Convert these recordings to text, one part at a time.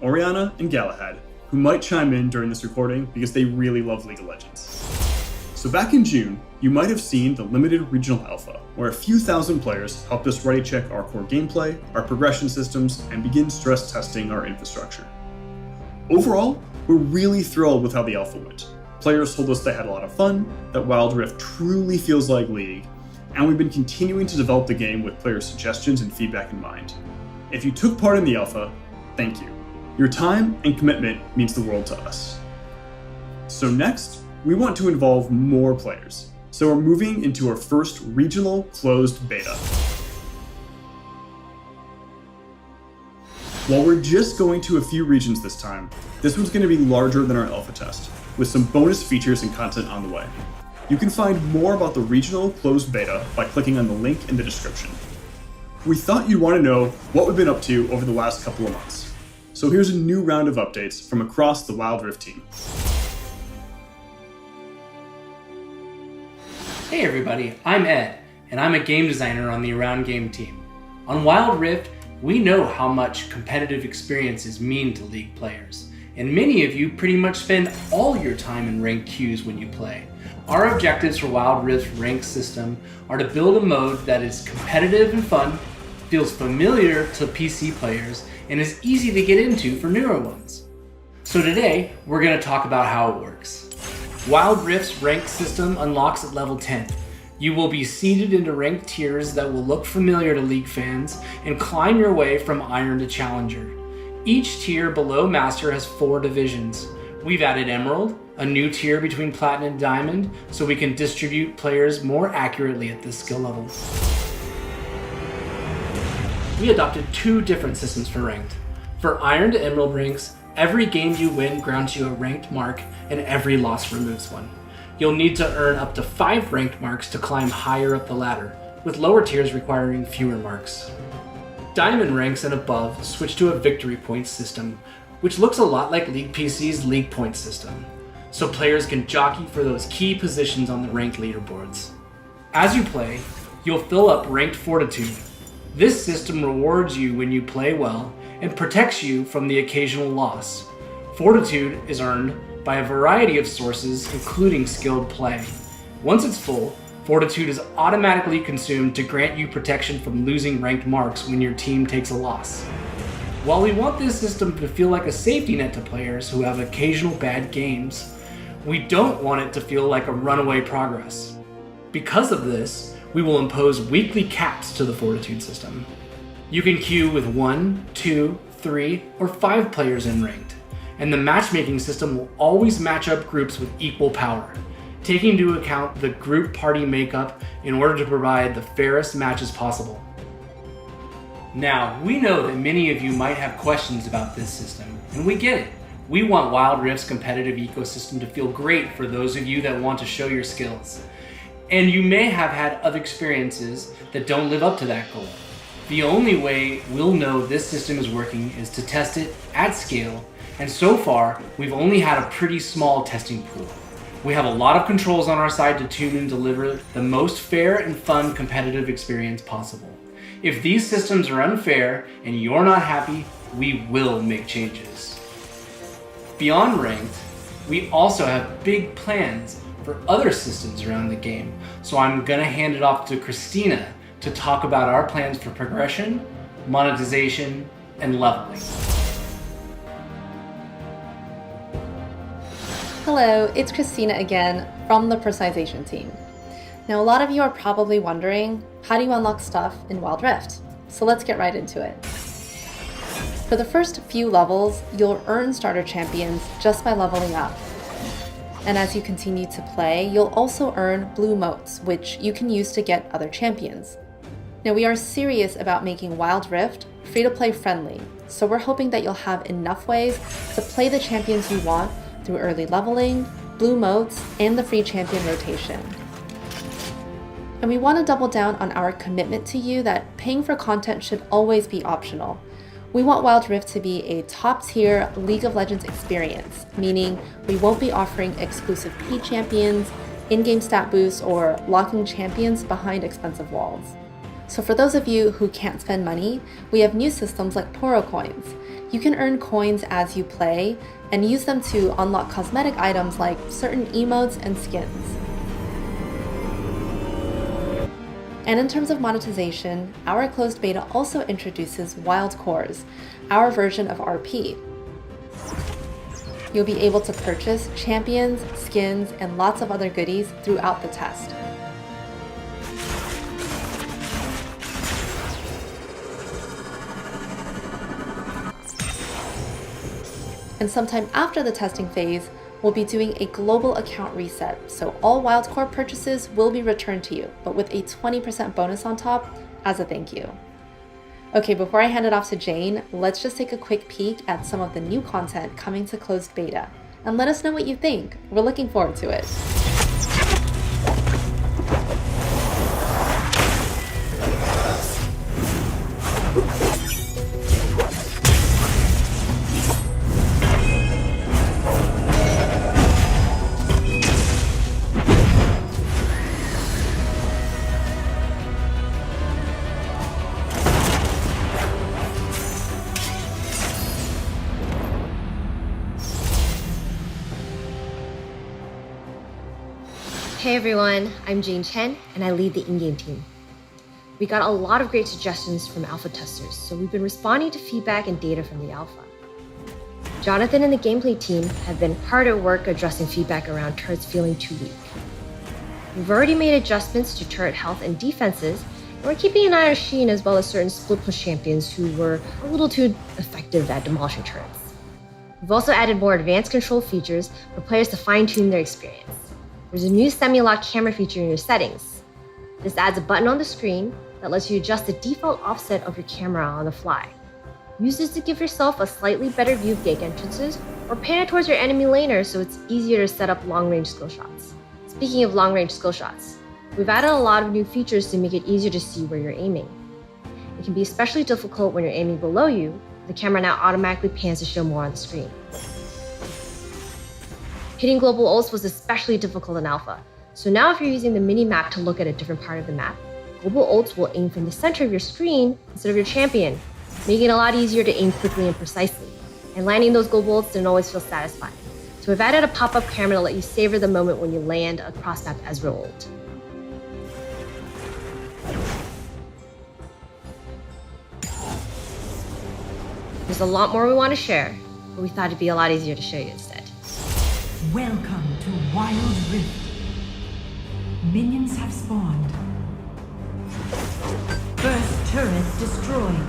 Oriana and Galahad, who might chime in during this recording because they really love League of Legends. So back in June, you might have seen the limited regional alpha, where a few thousand players helped us ready check our core gameplay, our progression systems, and begin stress testing our infrastructure. Overall, we're really thrilled with how the alpha went. Players told us they had a lot of fun, that Wild Rift truly feels like League, and we've been continuing to develop the game with player suggestions and feedback in mind. If you took part in the alpha, thank you. Your time and commitment means the world to us. So next, we want to involve more players. So we're moving into our first regional closed beta. While we're just going to a few regions this time, this one's going to be larger than our alpha test, with some bonus features and content on the way. You can find more about the regional closed beta by clicking on the link in the description. We thought you'd want to know what we've been up to over the last couple of months. So here's a new round of updates from across the Wild Rift team. Hey everybody, I'm Ed, and I'm a game designer on the Around Game team. On Wild Rift, we know how much competitive experiences mean to League players, and many of you pretty much spend all your time in ranked queues when you play. Our objectives for Wild Rift's ranked system are to build a mode that is competitive and fun, feels familiar to PC players, and is easy to get into for newer ones. So today, we're going to talk about how it works. Wild Rift's ranked system unlocks at level 10. You will be seeded into ranked tiers that will look familiar to League fans and climb your way from Iron to Challenger. Each tier below Master has 4 divisions. We've added Emerald, a new tier between Platinum and Diamond, so we can distribute players more accurately at this skill level. We adopted 2 different systems for ranked. For Iron to Emerald ranks, every game you win grants you a ranked mark, and every loss removes one. You'll need to earn up to 5 ranked marks to climb higher up the ladder, with lower tiers requiring fewer marks. Diamond ranks and above switch to a victory points system, which looks a lot like League PC's League Points system, so players can jockey for those key positions on the ranked leaderboards. As you play, you'll fill up ranked Fortitude. This system rewards you when you play well and protects you from the occasional loss. Fortitude is earned by a variety of sources, including skilled play. Once it's full, Fortitude is automatically consumed to grant you protection from losing ranked marks when your team takes a loss. While we want this system to feel like a safety net to players who have occasional bad games, we don't want it to feel like a runaway progress. Because of this, we will impose weekly caps to the Fortitude system. You can queue with 1, 2, 3, or 5 players in ranked, and the matchmaking system will always match up groups with equal power, taking into account the group party makeup in order to provide the fairest matches possible. Now, we know that many of you might have questions about this system, and we get it. We want Wild Rift's competitive ecosystem to feel great for those of you that want to show your skills. And you may have had other experiences that don't live up to that goal. The only way we'll know this system is working is to test it at scale, and so far, we've only had a pretty small testing pool. We have a lot of controls on our side to tune and deliver the most fair and fun competitive experience possible. If these systems are unfair and you're not happy, we will make changes. Beyond ranked, we also have big plans for other systems around the game, so I'm gonna hand it off to Christina to talk about our plans for progression, monetization, and leveling. Hello, it's Christina again from the personalization team. Now, a lot of you are probably wondering, how do you unlock stuff in Wild Rift? So let's get right into it. For the first few levels, you'll earn starter champions just by leveling up. And as you continue to play, you'll also earn blue motes, which you can use to get other champions. Now, we are serious about making Wild Rift free-to-play friendly, so we're hoping that you'll have enough ways to play the champions you want through early leveling, blue motes, and the free champion rotation. And we want to double down on our commitment to you that paying for content should always be optional. We want Wild Rift to be a top-tier League of Legends experience, meaning we won't be offering exclusive paid champions, in-game stat boosts, or locking champions behind expensive walls. So for those of you who can't spend money, we have new systems like Poro Coins. You can earn coins as you play and use them to unlock cosmetic items like certain emotes and skins. And in terms of monetization, our closed beta also introduces wild cores, our version of RP. You'll be able to purchase champions, skins, and lots of other goodies throughout the test. And sometime after the testing phase, we'll be doing a global account reset, so all wildcore purchases will be returned to you, but with a 20% bonus on top as a thank you. Okay, before I hand it off to Jane, let's just take a quick peek at some of the new content coming to closed beta, and let us know what you think. We're looking forward to it. Hey everyone, I'm Jane Chen and I lead the in-game team. We got a lot of great suggestions from alpha testers, so we've been responding to feedback and data from the alpha. Jonathan and the gameplay team have been hard at work addressing feedback around turrets feeling too weak. We've already made adjustments to turret health and defenses, and we're keeping an eye on Sh1n as well as certain split push champions who were a little too effective at demolishing turrets. We've also added more advanced control features for players to fine-tune their experience. There's a new semi-lock camera feature in your settings. This adds a button on the screen that lets you adjust the default offset of your camera on the fly. Use this to give yourself a slightly better view of gate entrances or pan it towards your enemy laner so it's easier to set up long-range skill shots. Speaking of long-range skill shots, we've added a lot of new features to make it easier to see where you're aiming. It can be especially difficult when you're aiming below you. The camera now automatically pans to show more on the screen. Hitting global ults was especially difficult in alpha, so now if you're using the mini-map to look at a different part of the map, global ults will aim from the center of your screen instead of your champion, making it a lot easier to aim quickly and precisely. And landing those global ults didn't always feel satisfying. So we've added a pop-up camera to let you savor the moment when you land a cross-map Ezreal ult. There's a lot more we want to share, but we thought it'd be a lot easier to show you instead. Welcome to Wild Rift. Minions have spawned. First turret destroyed.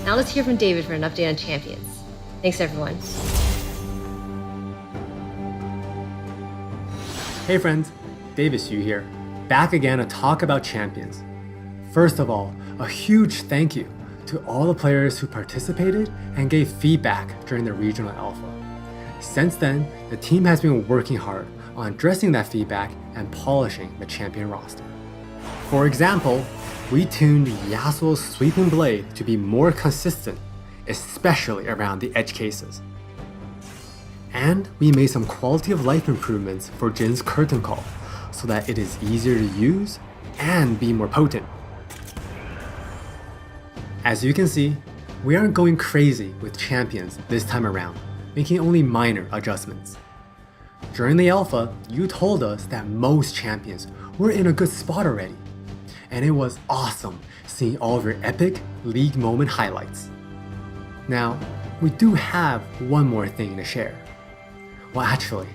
Now let's hear from David for an update on champions. Thanks everyone. Hey friends, David Xu here, back again to talk about champions. First of all, a huge thank you to all the players who participated and gave feedback during the regional alpha. Since then, the team has been working hard on addressing that feedback and polishing the champion roster. For example, we tuned Yasuo's sweeping blade to be more consistent, especially around the edge cases. And we made some quality of life improvements for Jin's curtain call so that it is easier to use and be more potent. As you can see, we aren't going crazy with champions this time around, making only minor adjustments. During the alpha, you told us that most champions were in a good spot already, and it was awesome seeing all of your epic league moment highlights. Now, we do have one more thing to share. Well, actually,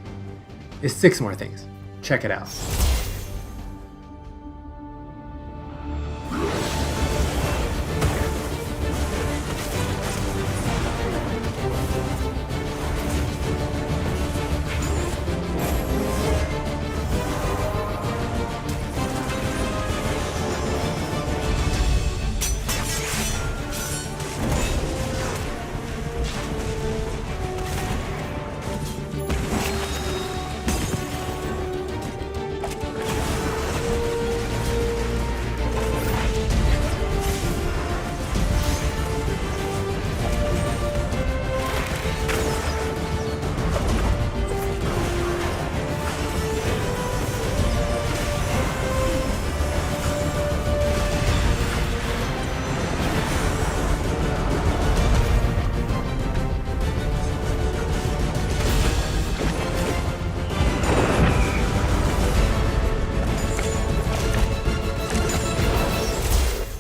it's 6 more things. Check it out.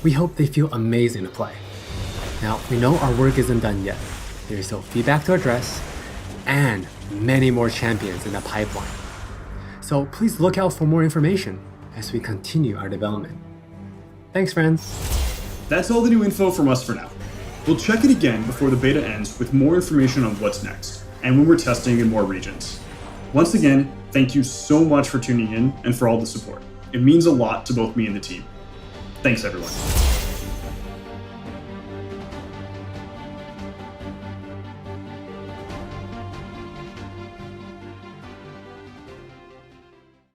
we hope they feel amazing to play. Now, we know our work isn't done yet. There's still feedback to address, and many more champions in the pipeline. So please look out for more information as we continue our development. Thanks, friends. That's all the new info from us for now. We'll check it again before the beta ends with more information on what's next, and when we're testing in more regions. Once again, thank you so much for tuning in and for all the support. It means a lot to both me and the team. Thanks, everyone.